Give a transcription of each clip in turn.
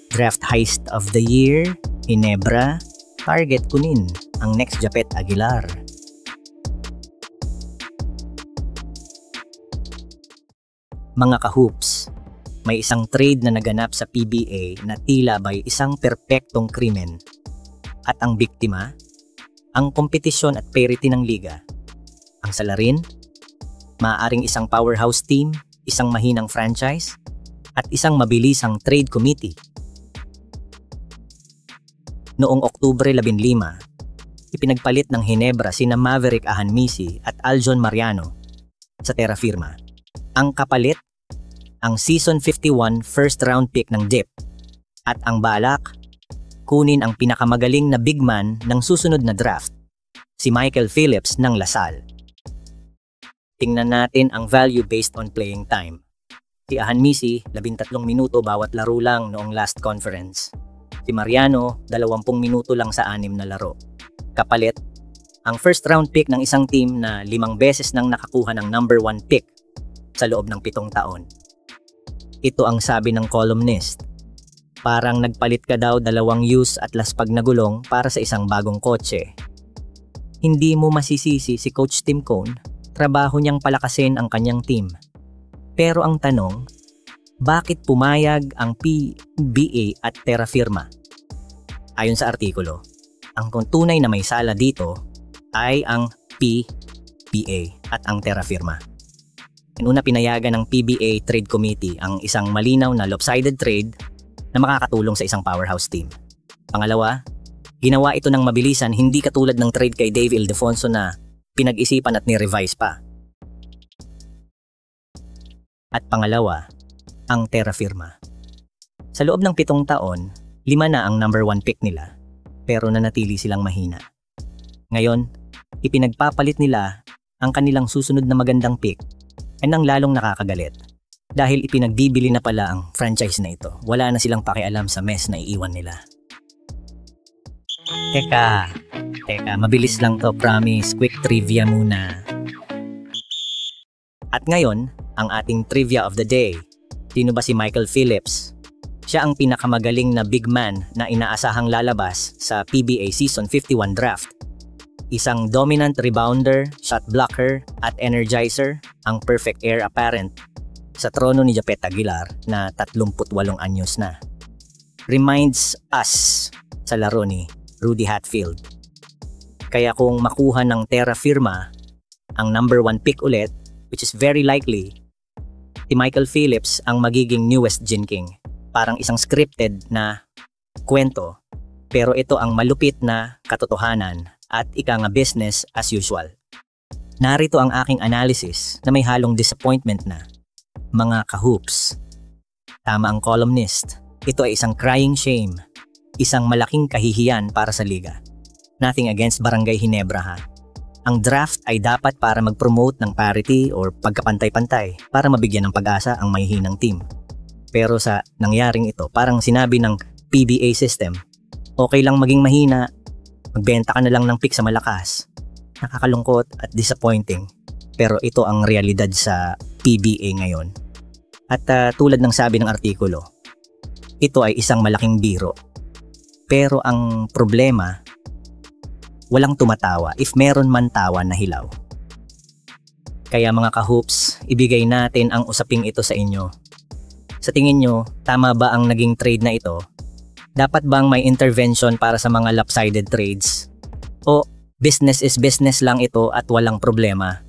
Draft Heist of the Year, Ginebra, target kunin ang next Japet Aguilar. Mga ka-hoops, may isang trade na naganap sa PBA na tila ba'y isang perpektong krimen. At ang biktima, ang kompetisyon at parity ng liga. Ang salarin, maaaring isang powerhouse team, isang mahinang franchise, at isang mabilisang trade committee. Noong Oktubre 15, ipinagpalit ng Ginebra sina Maverick Ahanmisi at Aljon Mariano sa Terra Firma. Ang kapalit, ang Season 51 first round pick ng DIP at ang balak, kunin ang pinakamagaling na big man ng susunod na draft, si Michael Phillips ng Lasal. Tingnan natin ang value based on playing time. Si Ahanmisi, 13 minuto bawat laro lang noong last conference. Si Mariano, 20 minuto lang sa 6 na laro. Kapalit, ang first round pick ng isang team na 5 beses nang nakakuha ng number 1 pick sa loob ng 7 taon. Ito ang sabi ng columnist. Parang nagpalit ka daw 2 use at laspag na gulong para sa isang bagong kotse. Hindi mo masisisi si Coach Tim Cone, trabaho niyang palakasin ang kanyang team. Pero ang tanong, bakit pumayag ang PBA at Terra Firma? Ayon sa artikulo, ang tunay na may sala dito ay ang PBA at ang Terra Firma. Una, pinayagan ng PBA Trade Committee ang isang malinaw na lopsided trade na makakatulong sa isang powerhouse team. Pangalawa, ginawa ito ng mabilisan, hindi katulad ng trade kay Dave Ildefonso na pinag-isipan at ni-revise pa. At pangalawa, ang Terra Firma. Sa loob ng 7 taon, 5 na ang number 1 pick nila, pero nanatili silang mahina. Ngayon, ipinagpapalit nila ang kanilang susunod na magandang pick ay nang lalong nakakagalit. Dahil ipinagbibili na pala ang franchise na ito, wala na silang pakialam sa mess na iiwan nila. Teka, mabilis lang to, promise. Quick trivia muna. At ngayon, ang ating trivia of the day. Sino ba si Michael Phillips? Siya ang pinakamagaling na big man na inaasahang lalabas sa PBA Season 51 draft. Isang dominant rebounder, shot blocker, at energizer, ang perfect heir apparent sa trono ni Japet Aguilar na 38 anyos na. Reminds us sa laro ni Rudy Hatfield. Kaya kung makuha ng Terra Firma ang number 1 pick ulit, which is very likely, si Michael Phillips ang magiging newest Gin King. Parang isang scripted na kwento, pero ito ang malupit na katotohanan at ika nga business as usual. Narito ang aking analysis na may halong disappointment na. Mga ka-hoops, tama ang columnist. Ito ay isang crying shame, isang malaking kahihiyan para sa liga. Nothing against Barangay Ginebra ha. Ang draft ay dapat para mag-promote ng parity or pagkapantay-pantay para mabigyan ng pag-asa ang mahihinang team. Pero sa nangyaring ito, parang sinabi ng PBA system, okay lang maging mahina, magbenta ka na lang ng pick sa malakas. Nakakalungkot at disappointing. Pero ito ang realidad sa PBA ngayon. At tulad ng sabi ng artikulo, ito ay isang malaking biro. Pero ang problema, walang tumatawa if meron man tawa na hilaw. Kaya mga ka-hoops, ibigay natin ang usaping ito sa inyo. Sa tingin nyo, tama ba ang naging trade na ito? Dapat bang may intervention para sa mga lopsided trades? O business is business lang ito at walang problema?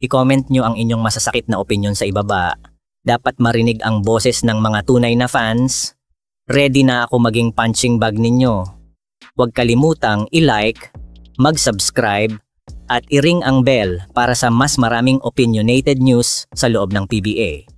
I-comment nyo ang inyong masasakit na opinion sa ibaba. Dapat marinig ang boses ng mga tunay na fans. Ready na ako maging punching bag ninyo. Huwag kalimutang i-like, mag-subscribe, at i-ring ang bell para sa mas maraming opinionated news sa loob ng PBA.